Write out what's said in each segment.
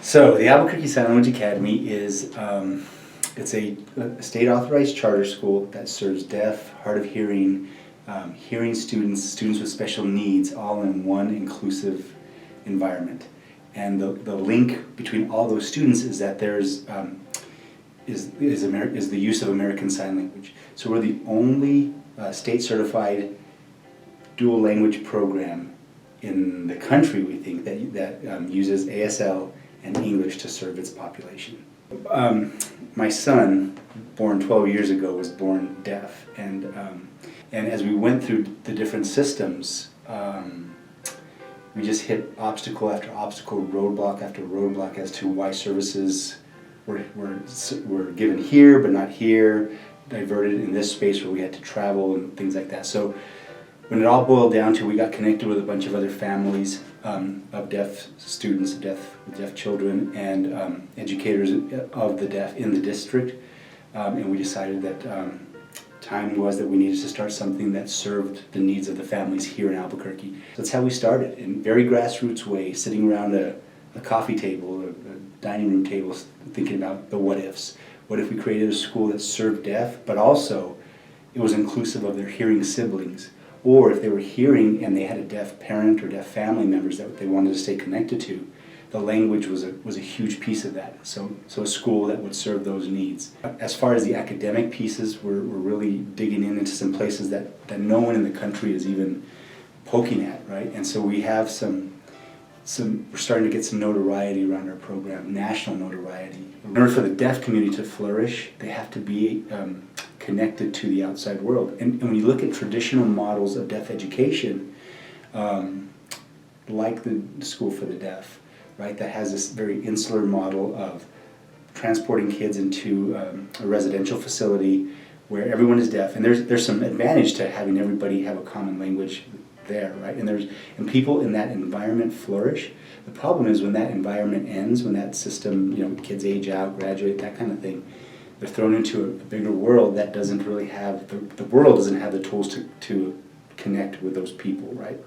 So the Albuquerque Sign Language Academy is it's a state-authorized charter school that serves deaf, hard of hearing, hearing students with special needs, all in one inclusive environment. And the link between all those students is that there's is the use of American Sign Language. So we're the only state-certified dual language program in the country, we think, that uses ASL and English to serve its population. My son, born 12 years ago, was born deaf, and as we went through the different systems, we just hit obstacle after obstacle, roadblock after roadblock as to why services were given here but not here, diverted in this space where we had to travel and things like that. So when it all boiled down to, we got connected with a bunch of other families of deaf students, with deaf children, and educators of the deaf in the district, and we decided that time was that we needed to start something that served the needs of the families here in Albuquerque. That's how we started, in very grassroots way, sitting around a coffee table, a dining room table, thinking about the what ifs. What if we created a school that served deaf, but also it was inclusive of their hearing siblings? Or if they were hearing and they had a deaf parent or deaf family members that they wanted to stay connected to, the language was a huge piece of that. So a school that would serve those needs. As far as the academic pieces, we're really digging into some places that no one in the country is even poking at, right? And so we have we're starting to get some notoriety around our program, national notoriety. In order for the deaf community to flourish, they have to be connected to the outside world. And when you look at traditional models of deaf education, like the School for the Deaf, right, that has this very insular model of transporting kids into a residential facility where everyone is deaf, and there's some advantage to having everybody have a common language there, right? And people in that environment flourish. The problem is when that environment ends, when that system, kids age out, graduate, that kind of thing, they're thrown into a bigger world that doesn't really have, the world doesn't have the tools to connect with those people, right?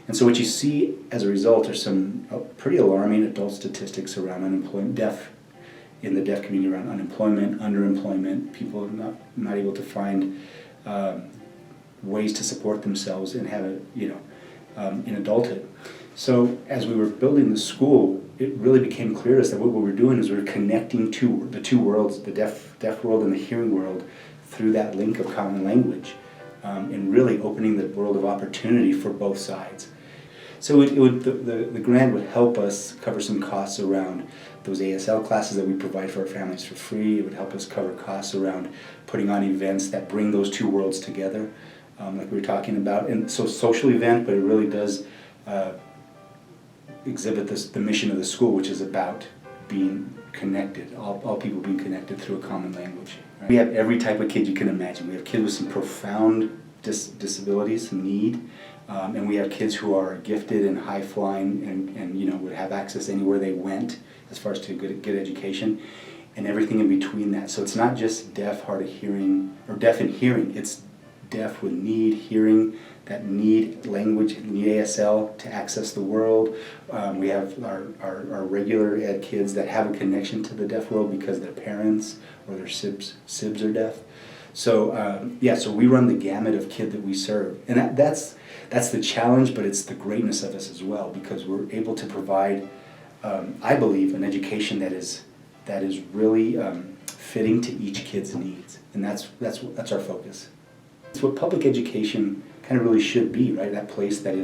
And so what you see as a result are some pretty alarming adult statistics around unemployment, in the deaf community, around unemployment, underemployment, people not able to find ways to support themselves and have in adulthood. So as we were building the school, it really became clear to us that what we were doing is we were connecting the two worlds, the deaf world and the hearing world, through that link of common language, and really opening the world of opportunity for both sides. So the grant would help us cover some costs around those ASL classes that we provide for our families for free. It would help us cover costs around putting on events that bring those two worlds together, like we were talking about. And so social event, but it really does exhibit the mission of the school, which is about being connected, all people being connected through a common language. Right? We have every type of kid you can imagine. We have kids with some profound disabilities, some need, and we have kids who are gifted and high-flying and would have access anywhere they went as far as to good education, and everything in between that. So it's not just deaf, hard of hearing, or deaf in hearing, it's deaf with need, hearing, that need language, need ASL to access the world. We have our regular ed kids that have a connection to the deaf world because their parents or their sibs are deaf. So so we run the gamut of kid that we serve, and that's the challenge, but it's the greatness of us as well, because we're able to provide, I believe, an education that is really fitting to each kid's needs, and that's our focus. It's what public education kind of really should be, right? That place that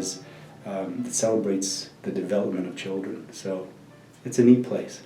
celebrates the development of children. So it's a neat place.